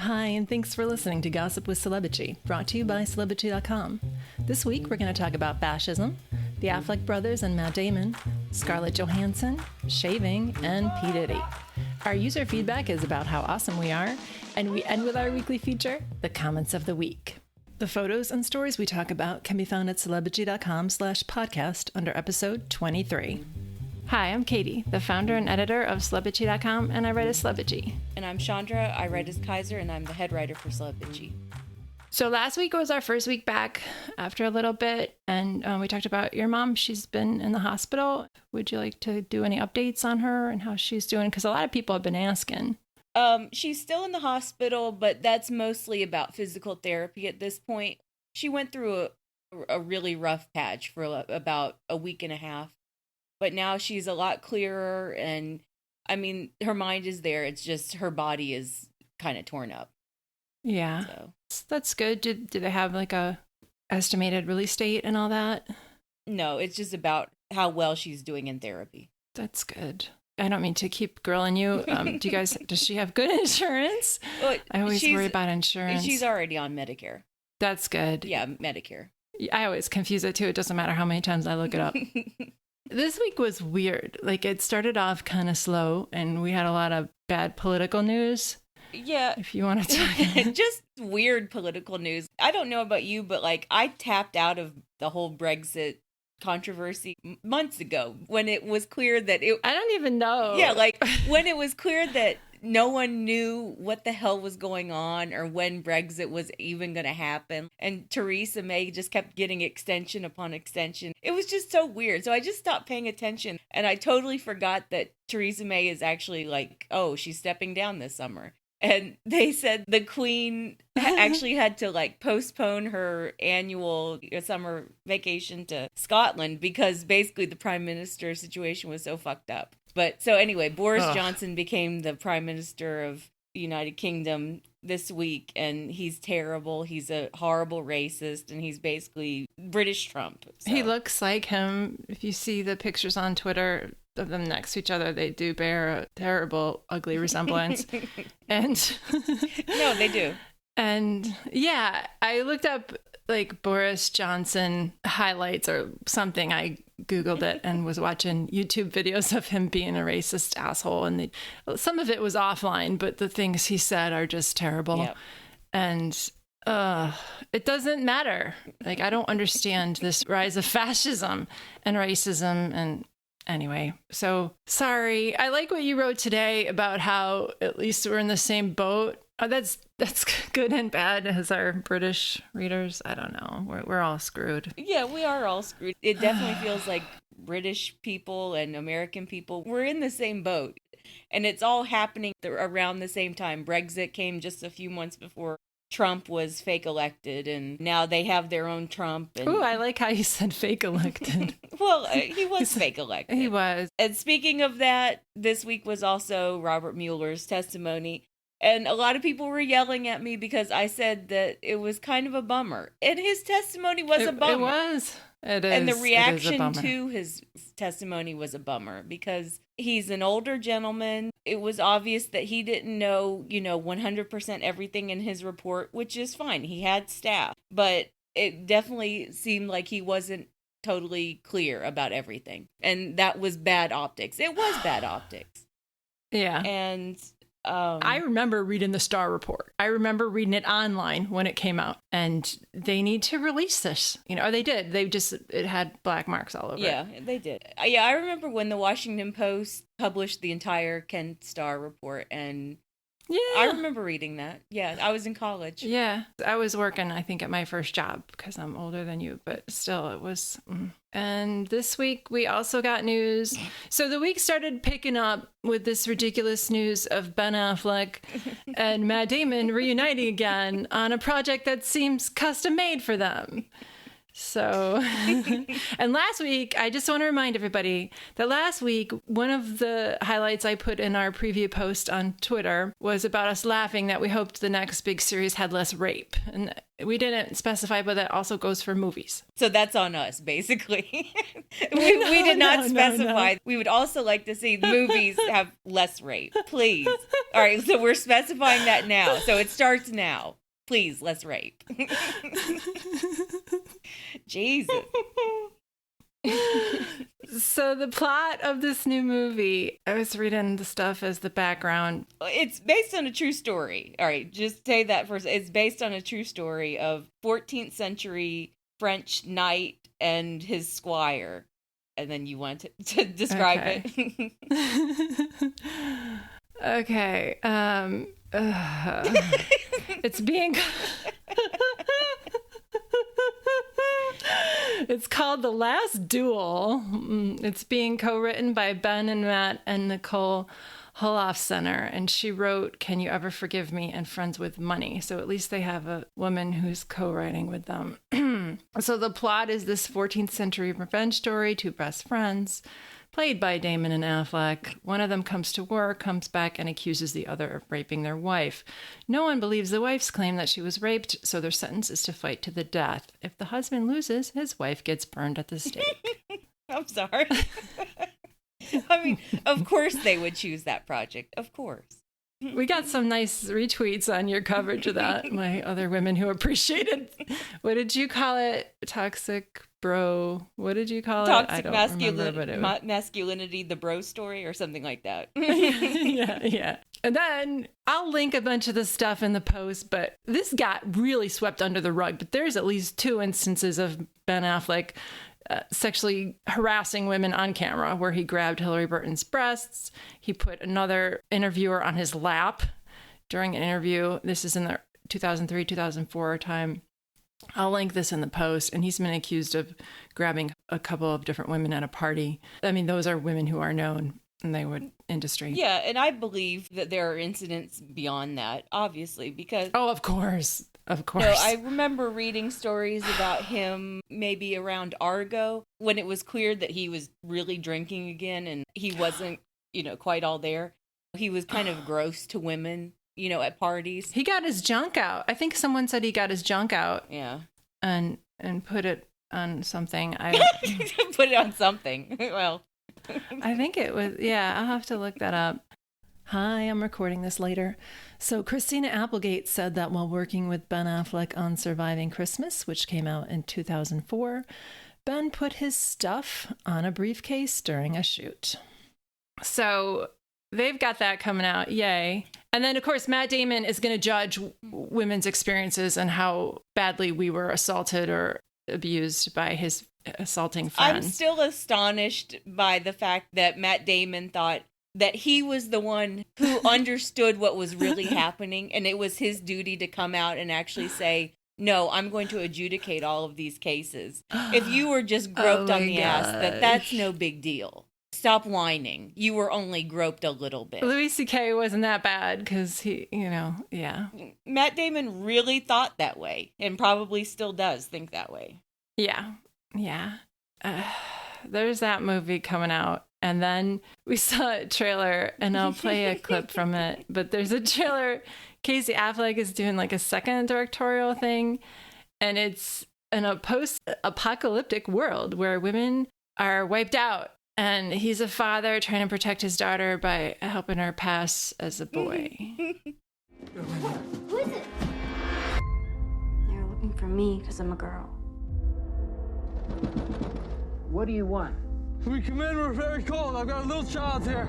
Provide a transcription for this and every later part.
Hi, and thanks for listening to Gossip with Celebrity, brought to you by Celebrity.com. This week, we're going to talk about fascism, the Affleck brothers and Matt Damon, Scarlett Johansson, shaving, and P. Diddy. Our user feedback is about how awesome we are, and we end with our weekly feature, the comments of the week. The photos and stories we talk about can be found at Celebrity.com/podcast under episode 23. Hi, I'm Katie, the founder and editor of Celebrity.com, and I write as Celebrity. And I'm Chandra, I write as Kaiser, and I'm the head writer for Celebrity. So last week was our first week back after a little bit, and we talked about your mom. She's been in the hospital. Would you like to do any updates on her and how she's doing? Because a lot of people have been asking. She's still in the hospital, but that's mostly about physical therapy at this point. She went through a really rough patch for about a week and a half. But now she's a lot clearer, and I mean, her mind is there. It's just her body is kind of torn up. Yeah, so that's good. Did they have like a estimated release date and all that? No, it's just about how well she's doing in therapy. That's good. I don't mean to keep grilling you. Does she have good insurance? Well, I always worry about insurance. She's already on Medicare. That's good. Yeah, Medicare. I always confuse it too. It doesn't matter how many times I look it up. This week was weird. Like, it started off kind of slow, and we had a lot of bad political news. Yeah. If you want to talk. Just weird political news. I don't know about you, but like, I tapped out of the whole Brexit controversy months ago when it was clear that I don't even know. Yeah, like when it was clear that no one knew what the hell was going on or when Brexit was even going to happen. And Teresa May just kept getting extension upon extension. It was just so weird. So I just stopped paying attention. And I totally forgot that Teresa May is actually like, oh, she's stepping down this summer. And they said the Queen actually had to like postpone her annual summer vacation to Scotland because basically the prime minister situation was so fucked up. But so anyway, Boris Johnson became the prime minister of the United Kingdom this week, and he's terrible. He's a horrible racist, and he's basically British Trump. So. He looks like him. If you see the pictures on Twitter of them next to each other, they do bear a terrible, ugly resemblance. And no, they do. And yeah, I looked up like Boris Johnson highlights or something. I Googled it and was watching YouTube videos of him being a racist asshole. And some of it was offline, but the things he said are just terrible. Yep. And it doesn't matter. Like, I don't understand this rise of fascism and racism. And anyway, so sorry. I like what you wrote today about how at least we're in the same boat. Oh, that's good and bad as our British readers. I don't know. We're all screwed. Yeah, we are all screwed. It definitely feels like British people and American people, we're in the same boat. And it's all happening around the same time. Brexit came just a few months before Trump was fake elected, and now they have their own Trump. And... Ooh, I like how you said fake elected. Well, he was fake elected. He was. And speaking of that, this week was also Robert Mueller's testimony. And a lot of people were yelling at me because I said that it was kind of a bummer. And his testimony was a bummer. It was. It is. And the reaction to his testimony was a bummer because he's an older gentleman. It was obvious that he didn't know, 100% everything in his report, which is fine. He had staff. But it definitely seemed like he wasn't totally clear about everything. And that was bad optics. It was bad optics. Yeah. And... I remember reading the Star Report. I remember reading it online when it came out, and they need to release this. Or they did. It had black marks all over it. Yeah, they did. Yeah, I remember when the Washington Post published the entire Ken Starr report, and yeah, I remember reading that. Yeah, I was in college. Yeah, I was working, I think, at my first job because I'm older than you, but still, it was... And this week, we also got news. So the week started picking up with this ridiculous news of Ben Affleck and Matt Damon reuniting again on a project that seems custom made for them. So, and last week, I just want to remind everybody that last week, one of the highlights I put in our preview post on Twitter was about us laughing that we hoped the next big series had less rape. And we didn't specify, but that also goes for movies. So that's on us, basically. we did not specify. No. We would also like to see movies have less rape, please. All right, so we're specifying that now. So it starts now. Please, less rape. Jesus. So the plot of this new movie, I was reading the stuff as the background. It's based on a true story. All right, just say that first. It's based on a true story of 14th century French knight and his squire. And then you want to describe it. Okay. It's being... It's called The Last Duel. It's being co-written by Ben and Matt and Nicole Holofcener, and she wrote Can You Ever Forgive Me and Friends with Money. So at least they have a woman who's co-writing with them. So the plot is this 14th century revenge story, two best friends, played by Damon and Affleck. One of them comes to work, comes back, and accuses the other of raping their wife. No one believes the wife's claim that she was raped, so their sentence is to fight to the death. If the husband loses, his wife gets burned at the stake. I'm sorry. I mean, of course they would choose that project. Of course. We got some nice retweets on your coverage of that. My other women who appreciated. What did you call it? Toxic bro. What did you call it? I don't remember, masculinity, the bro story, or something like that. Yeah. And then I'll link a bunch of the stuff in the post, but this got really swept under the rug. But there's at least 2 instances of Ben Affleck sexually harassing women on camera, where he grabbed Hillary Burton's breasts. He put another interviewer on his lap during an interview. This is in the 2003-2004 time. I'll link this in the post. And he's been accused of grabbing a couple of different women at a party. I mean, those are women who are known in the industry. Yeah, and I believe that there are incidents beyond that, obviously, because... Oh, of course. Of course. No, I remember reading stories about him maybe around Argo, when it was clear that he was really drinking again and he wasn't, quite all there. He was kind of gross to women, at parties. He got his junk out. I think someone said he got his junk out. Yeah. And put it on something. Put it on something. Well... I think it was, yeah, I'll have to look that up. Hi, I'm recording this later. So Christina Applegate said that while working with Ben Affleck on Surviving Christmas, which came out in 2004, Ben put his stuff on a briefcase during a shoot. So they've got that coming out. Yay. And then, of course, Matt Damon is going to judge women's experiences and how badly we were assaulted or abused by his assaulting friend. I'm still astonished by the fact that Matt Damon thought that he was the one who understood what was really happening, and it was his duty to come out and actually say, no, I'm going to adjudicate all of these cases. If you were just groped on the ass, that's no big deal. Stop whining. You were only groped a little bit. Louis C.K. wasn't that bad because he, yeah. Matt Damon really thought that way and probably still does think that way. Yeah. Yeah. There's that movie coming out. And then we saw a trailer, and I'll play a clip from it. But there's a trailer. Casey Affleck is doing like a second directorial thing. And it's in a post-apocalyptic world where women are wiped out. And he's a father trying to protect his daughter by helping her pass as a boy. Who is it? They're looking for me because I'm a girl. What do you want? We come in, we're very cold. I've got a little child here.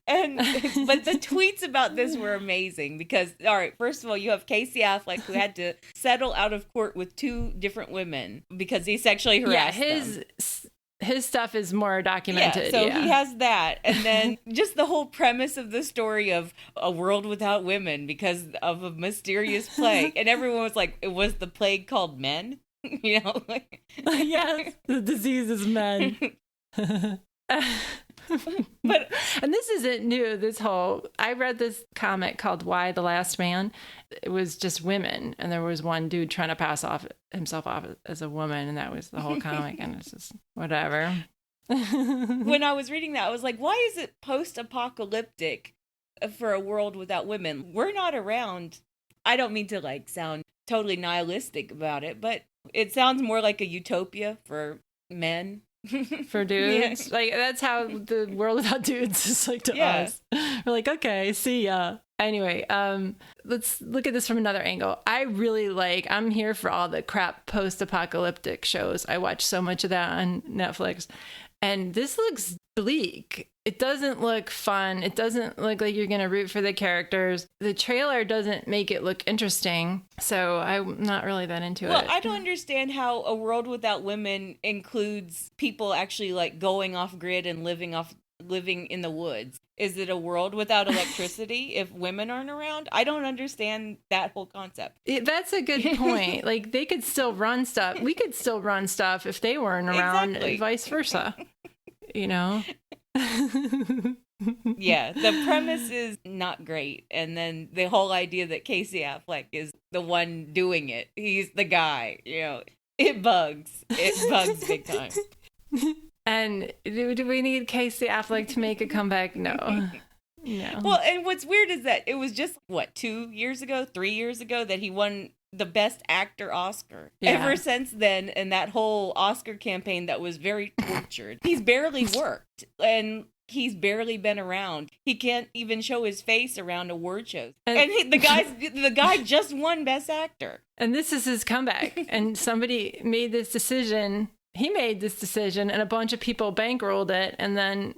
But the tweets about this were amazing because, all right, first of all, you have Casey Affleck who had to settle out of court with 2 different women because he sexually harassed them. His stuff is more documented. He has that. And then just the whole premise of the story of a world without women because of a mysterious plague. And everyone was like, it was the plague called men? Yes, the disease is men. And this isn't new. I read this comic called Why the Last Man. It was just women, and there was one dude trying to pass himself off as a woman, and that was the whole comic. And it's just whatever. When I was reading that, I was like, why is it post-apocalyptic for a world without women? We're not around. I don't mean to like sound totally nihilistic about it, but it sounds more like a utopia for men. For dudes. Yeah. Like, that's how the world without dudes is like to us. We're like, okay, see ya. Anyway, let's look at this from another angle. I'm here for all the crap post-apocalyptic shows. I watch so much of that on Netflix. And this looks bleak. It doesn't look fun. It doesn't look like you're going to root for the characters. The trailer doesn't make it look interesting. So I'm not really that into it. Well, I don't understand how a world without women includes people actually like going off grid and living in the woods. Is it a world without electricity if women aren't around? I don't understand that whole concept. That's a good point. Like, they could still run stuff. We could still run stuff if they weren't around, exactly. And vice versa. You know? Yeah, the premise is not great. And then the whole idea that Casey Affleck is the one doing it. He's the guy, you know. It bugs. It bugs big time. And do we need Casey Affleck to make a comeback? No. Well, and what's weird is that it was just, 3 years ago that he won the Best Actor Oscar. Yeah. Ever since then, and that whole Oscar campaign that was very tortured, he's barely worked. And he's barely been around. He can't even show his face around award shows. And the guy just won Best Actor. And this is his comeback. And somebody made this decision. He made this decision, and a bunch of people bankrolled it. And then,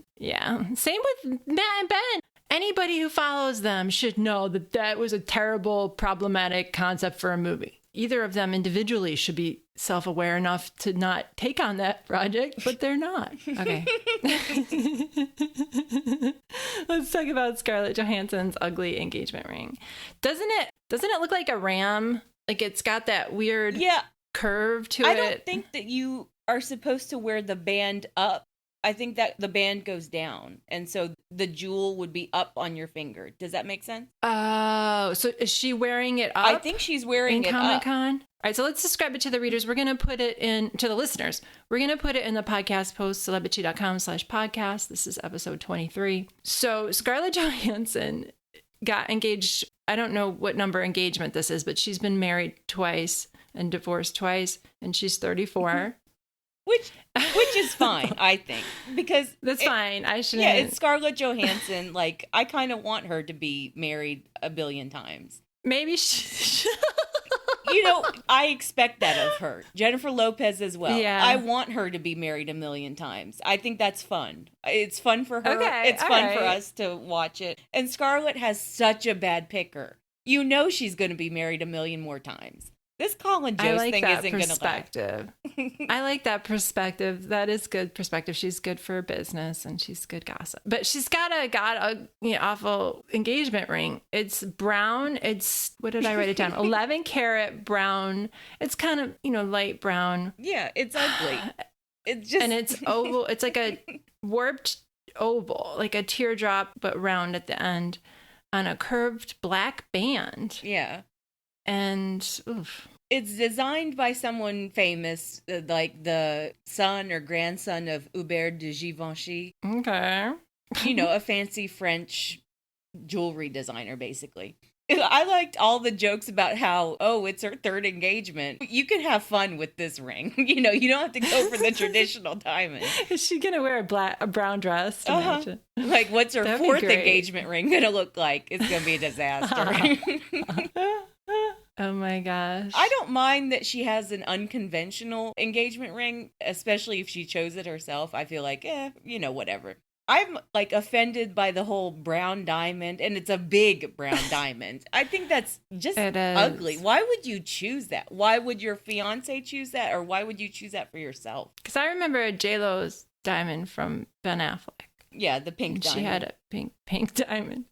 same with Matt and Ben. Anybody who follows them should know that was a terrible, problematic concept for a movie. Either of them individually should be self-aware enough to not take on that project, but they're not. Okay. Let's talk about Scarlett Johansson's ugly engagement ring. Doesn't it look like a ram? Like, it's got that weird curve to it. I don't think that you are supposed to wear the band up. I think that the band goes down, and so the jewel would be up on your finger. Does that make sense? Oh, so is she wearing it up? I think she's wearing it Comic-Con? up. All right, so let's describe it to the readers. We're going to put it to the listeners. We're going to put it in the podcast post, celebrity.com/podcast. This is episode 23. So Scarlett Johansson got engaged. I don't know what number engagement this is, but she's been married twice and divorced twice, and she's 34. Which is fine, I think, because that's fine. I shouldn't. Yeah, it's Scarlett Johansson. Like, I kind of want her to be married a billion times. Maybe she. You know, I expect that of her. Jennifer Lopez as well. Yeah. I want her to be married a million times. I think that's fun. It's fun for her. Okay, it's fun for us to watch it. And Scarlett has such a bad picker. You know she's going to be married a million more times. This Colin Jost thing isn't going to last. I like that perspective. That is good perspective. She's good for business and she's good gossip. But she's got a awful engagement ring. It's brown. It's, what did I write it down? 11 carat brown. It's kind of, light brown. Yeah, it's ugly. And it's oval. It's like a warped oval, like a teardrop, but round at the end on a curved black band. Yeah. And oof. It's designed by someone famous, like the son or grandson of Hubert de Givenchy. Okay. A fancy French jewelry designer, basically. I liked all the jokes about how, it's her third engagement. You can have fun with this ring. You don't have to go for the traditional diamond. Is she going to wear a brown dress? Like, what's her fourth engagement ring going to look like? It's going to be a disaster. Oh my gosh. I don't mind that she has an unconventional engagement ring, especially if she chose it herself. I feel like, whatever. I'm offended by the whole brown diamond, and it's a big brown diamond. I think that's just ugly. Why would you choose that? Why would your fiance choose that? Or why would you choose that for yourself? Because I remember J-Lo's diamond from Ben Affleck. Yeah, the pink diamond. She had a pink diamond.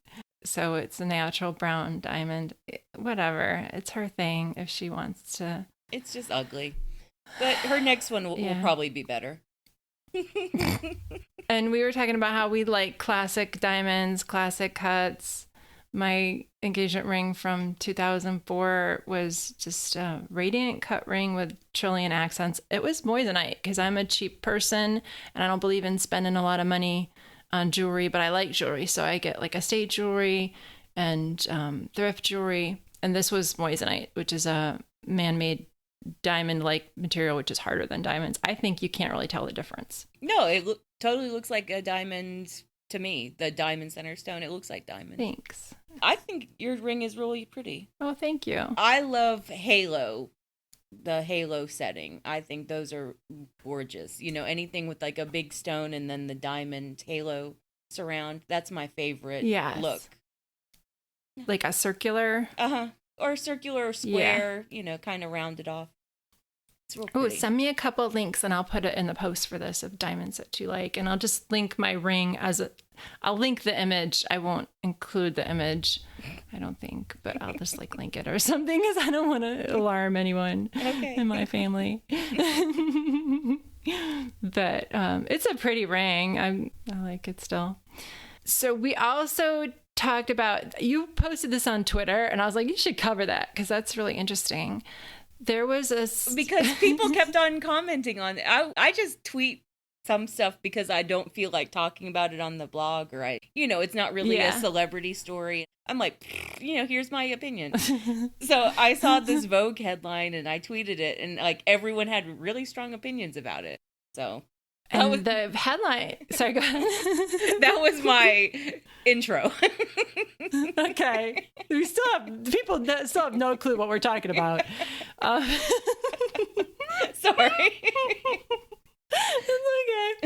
So it's a natural brown diamond. Whatever. It's her thing if she wants to. It's just ugly. But her next one will probably be better. And we were talking about how we like classic diamonds, classic cuts. My engagement ring from 2004 was just a radiant cut ring with trillion accents. It was moissanite because I'm a cheap person and I don't believe in spending a lot of money on jewelry, but I like jewelry. So I get like estate jewelry and thrift jewelry. And this was moissanite, which is a man-made diamond-like material, which is harder than diamonds. I think you can't really tell the difference. No, it totally looks like a diamond to me. The diamond center stone, it looks like diamond. Thanks. I think your ring is really pretty. Oh, thank you. I love halo, the halo setting. I think those are gorgeous. You know, anything with like a big stone and then the diamond halo surround. That's my favorite look. Like a circular? Uh-huh. Or circular or square, you know, kind of rounded off. It's real pretty. Oh, send me a couple of links and I'll put it in the post for this of diamonds that you like. And I'll just link my ring I'll link the image. I won't include the image, I don't think, but I'll just like link it or something because I don't want to alarm anyone in my family. But it's a pretty ring. I like it still. So we also talked about, you posted this on Twitter and I was like, you should cover that because that's really interesting. There was because people kept on commenting on it. I just tweet some stuff because I don't feel like talking about it on the blog, or it's not really a celebrity story. I'm like, here's my opinion. So I saw this Vogue headline and I tweeted it, and like everyone had really strong opinions about it. So that was the headline. Sorry, go ahead. That was my intro. Okay. We still have people that still have no clue what we're talking about. Sorry. It's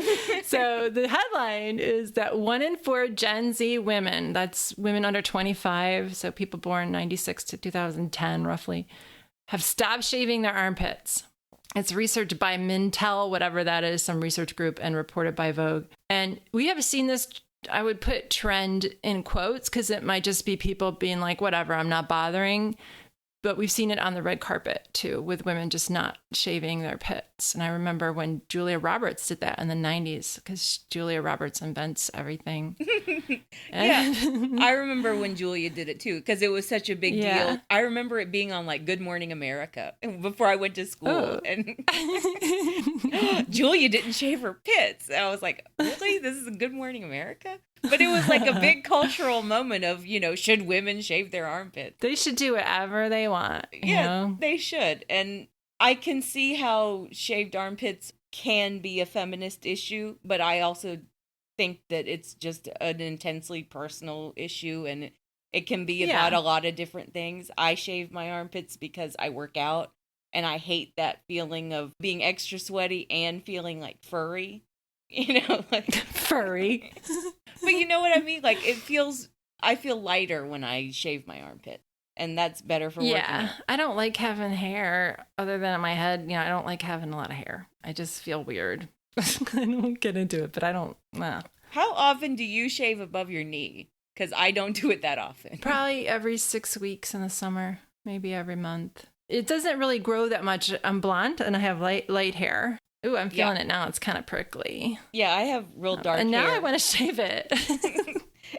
okay. So the headline is that 1 in 4 Gen Z women, that's women under 25, so people born 96 to 2010 roughly, have stopped shaving their armpits. It's researched by Mintel, whatever that is, some research group, and reported by Vogue. And we have seen this, I would put trend in quotes because it might just be people being like, whatever, I'm not bothering. But we've seen it on the red carpet, too, with women just not shaving their pits. And I remember when Julia Roberts did that in the 90s, because Julia Roberts invents everything. Yeah, I remember when Julia did it, too, because it was such a big deal. I remember it being on, like, Good Morning America before I went to school. Oh. And Julia didn't shave her pits. And I was like, really? This is Good Morning America? But it was like a big cultural moment of, should women shave their armpits? They should do whatever they want. You know? They should. And I can see how shaved armpits can be a feminist issue, but I also think that it's just an intensely personal issue, and it can be about a lot of different things. I shave my armpits because I work out, and I hate that feeling of being extra sweaty and feeling like furry. Like furry. But you know what I mean? Like I feel lighter when I shave my armpit, and that's better for working out. I don't like having hair other than on my head. I don't like having a lot of hair. I just feel weird. I don't get into it, but I don't. How often do you shave above your knee? Because I don't do it that often. Probably every 6 weeks in the summer, maybe every month. It doesn't really grow that much. I'm blonde and I have light hair. Ooh, I'm feeling it now. It's kind of prickly. Yeah, I have real dark hair. And now I want to shave it.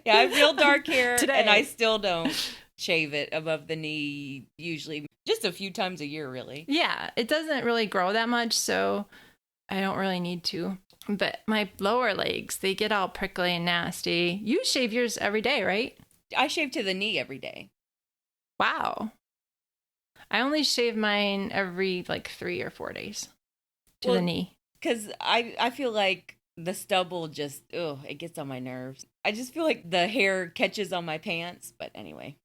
Yeah, I have real dark hair Today. And I still don't shave it above the knee, usually just a few times a year, really. Yeah, it doesn't really grow that much, so I don't really need to. But my lower legs, they get all prickly and nasty. You shave yours every day, right? I shave to the knee every day. Wow. I only shave mine every 3 or 4 days. To the knee. Because I feel like the stubble just, it gets on my nerves. I just feel like the hair catches on my pants. But anyway,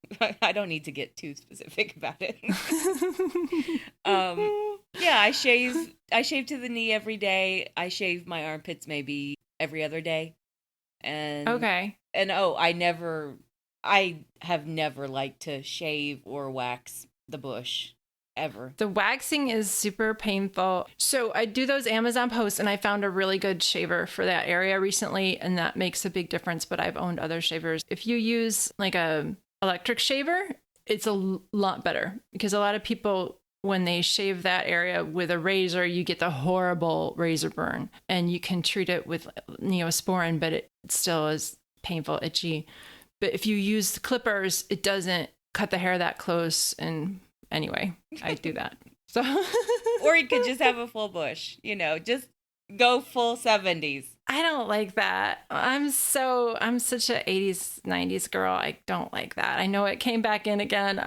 I don't need to get too specific about it. I shave to the knee every day. I shave my armpits maybe every other day. And okay. And I have never liked to shave or wax the bush. Ever. The waxing is super painful. So I do those Amazon posts and I found a really good shaver for that area recently, and that makes a big difference, but I've owned other shavers. If you use like a electric shaver, it's a lot better because a lot of people when they shave that area with a razor, you get the horrible razor burn, and you can treat it with Neosporin, but it still is painful, itchy. But if you use the clippers, it doesn't cut the hair that close. And anyway, I do that. So, or you could just have a full bush, just go full 70s. I don't like that. I'm such a 80s, 90s girl. I don't like that. I know it came back in again.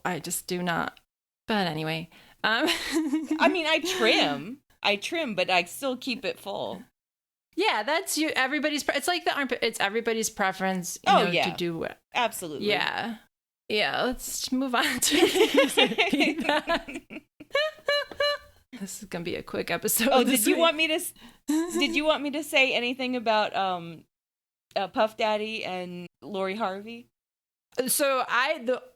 I just do not. But anyway, I mean, I trim, but I still keep it full. Yeah, that's everybody's. It's like the armpit. It's everybody's preference. To do it. Absolutely. Yeah. Let's move on to user feedback. This is gonna be a quick episode. Oh, did you want me to say anything about Puff Daddy and Lori Harvey? So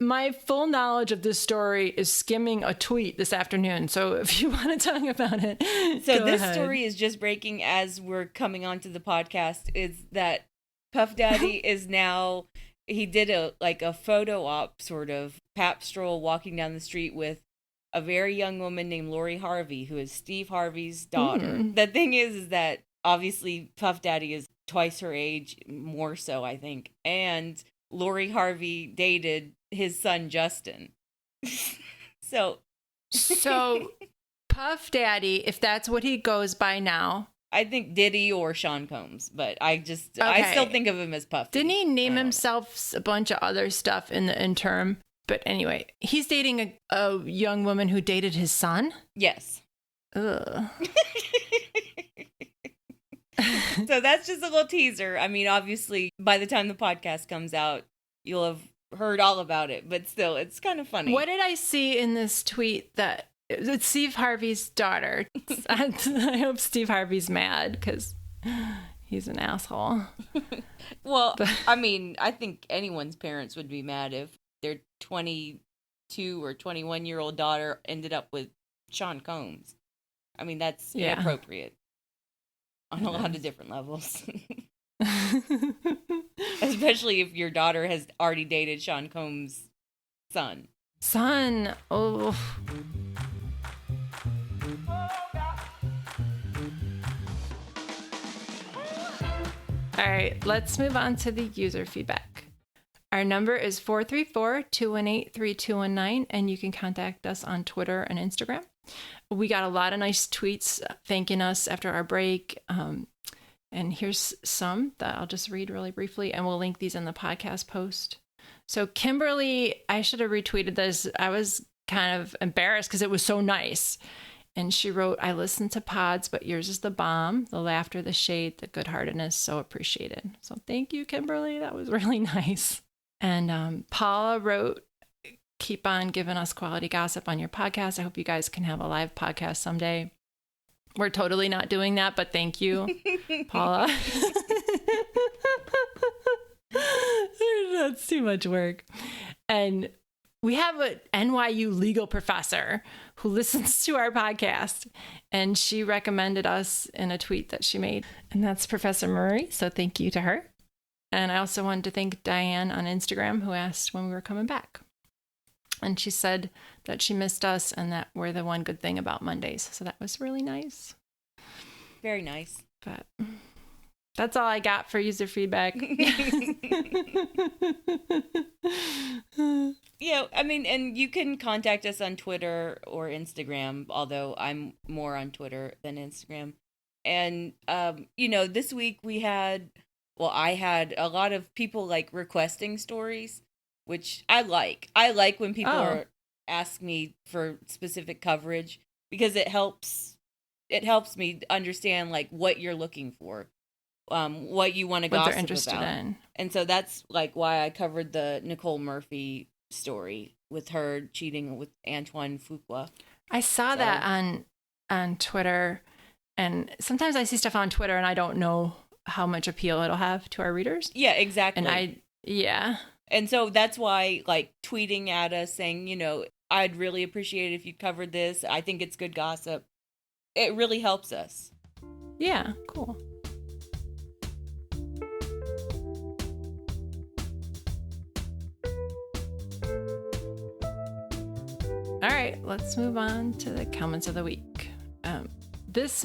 my full knowledge of this story is skimming a tweet this afternoon. So if you want to talk about it, so this story is just breaking as we're coming onto the podcast. Is that Puff Daddy is now, he did a photo op sort of pap stroll walking down the street with a very young woman named Lori Harvey, who is Steve Harvey's daughter. The thing is that obviously Puff Daddy is twice her age, more so, I think. And Lori Harvey dated his son, Justin. So Puff Daddy, if that's what he goes by now. I think Diddy or Sean Combs, but I still think of him as Puff. Didn't he name himself a bunch of other stuff in the interim? But anyway, he's dating a young woman who dated his son? Yes. Ugh. So that's just a little teaser. I mean, obviously, by the time the podcast comes out, you'll have heard all about it. But still, it's kind of funny. What did I see in this tweet that it's Steve Harvey's daughter? I hope Steve Harvey's mad because he's an asshole. Well, I mean, I think anyone's parents would be mad if their 22 or 21-year-old daughter ended up with Sean Combs. I mean, that's inappropriate on a lot of different levels. Especially if your daughter has already dated Sean Combs' son. Oh. All right, let's move on to the user feedback. Our number is 434-218-3219, and you can contact us on Twitter and Instagram. We got a lot of nice tweets thanking us after our break. And here's some that I'll just read really briefly, and we'll link these in the podcast post. So Kimberly, I should have retweeted this. I was kind of embarrassed because it was so nice. And she wrote, I listened to pods, but yours is the bomb. The laughter, the shade, the good-heartedness, so appreciated. So thank you, Kimberly. That was really nice. And Paula wrote, keep on giving us quality gossip on your podcast. I hope you guys can have a live podcast someday. We're totally not doing that, but thank you, Paula. That's too much work. And we have an NYU legal professor who listens to our podcast, and she recommended us in a tweet that she made. And that's Professor Murray. So thank you to her. And I also wanted to thank Diane on Instagram, who asked when we were coming back. And she said that she missed us and that we're the one good thing about Mondays. So that was really nice. Very nice. But that's all I got for user feedback. Yeah, I mean, and you can contact us on Twitter or Instagram, although I'm more on Twitter than Instagram. And, this week I had a lot of people requesting stories, which I like. I like when people ask me for specific coverage because it helps me understand what you're looking for, what you want to gossip what they're interested about. in. And so that's why I covered the Nicole Murphy story with her cheating with Antoine Fuqua. I saw that on Twitter, and sometimes I see stuff on Twitter and I don't know how much appeal it'll have to our readers. Yeah, exactly. And And so that's why, tweeting at us saying, I'd really appreciate it if you covered this. I think it's good gossip. It really helps us. Yeah, cool. All right, let's move on to the comments of the week.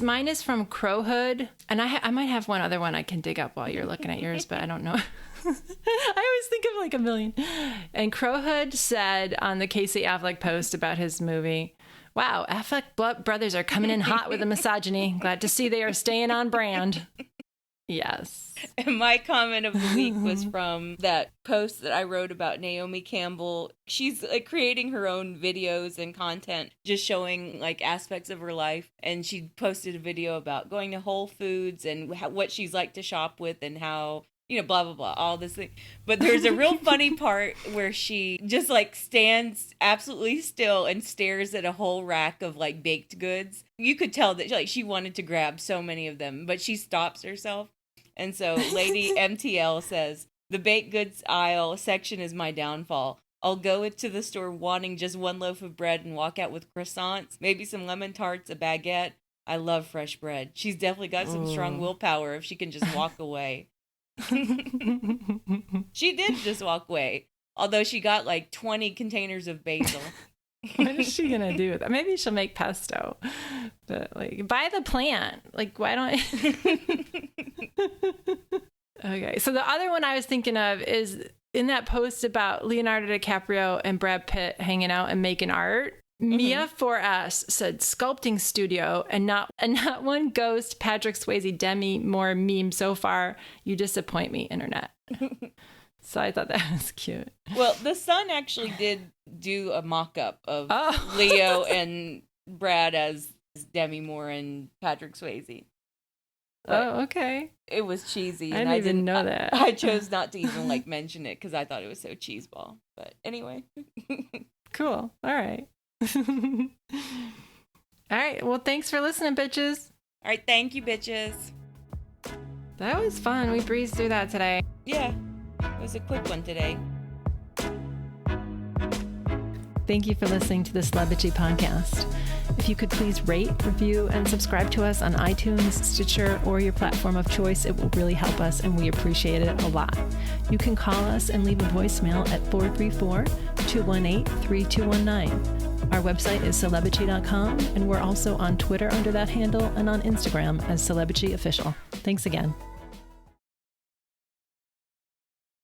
Mine is from Crowhood, and I might have one other one I can dig up while you're looking at yours, but I don't know. I always think of like a million. And Crowhood said on the Casey Affleck post about his movie, wow, Affleck brothers are coming in hot with the misogyny. Glad to see they are staying on brand. Yes. And my comment of the week was from that post that I wrote about Naomi Campbell. She's like creating her own videos and content, just showing like aspects of her life. And she posted a video about going to Whole Foods and what she's like to shop with and how, you know, blah, blah, blah, all this thing. But there's a real funny part where she just like stands absolutely still and stares at a whole rack of like baked goods. You could tell that like she wanted to grab so many of them, but she stops herself. And so Lady MTL says, the baked goods aisle section is my downfall. I'll go into the store wanting just one loaf of bread and walk out with croissants, maybe some lemon tarts, a baguette. I love fresh bread. She's definitely got some strong willpower if she can just walk away. She did just walk away, although she got like 20 containers of basil. What is she gonna do with that? Maybe she'll make pesto, but like buy the plant. Like, why don't Okay, so the other one I was thinking of is in that post about Leonardo DiCaprio and Brad Pitt hanging out and making art. Mia 4S said sculpting studio and not one ghost Patrick Swayze Demi Moore meme so far. You disappoint me, internet. So I thought that was cute. Well, the Sun actually did do a mock-up of Leo and Brad as Demi Moore and Patrick Swayze. But okay. It was cheesy. I didn't even know that. I chose not to even like mention it because I thought it was so cheeseball. But anyway. Cool. All right. All right. Well, thanks for listening, bitches. All right. Thank you, bitches. That was fun. We breezed through that today. Yeah. It was a quick one today. Thank you for listening to the Celebrity Podcast. If you could please rate, review, and subscribe to us on iTunes, Stitcher, or your platform of choice, it will really help us, and we appreciate it a lot. You can call us and leave a voicemail at 434-218-3219. Our website is celebrity.com, and we're also on Twitter under that handle and on Instagram as Celebrity Official. Thanks again.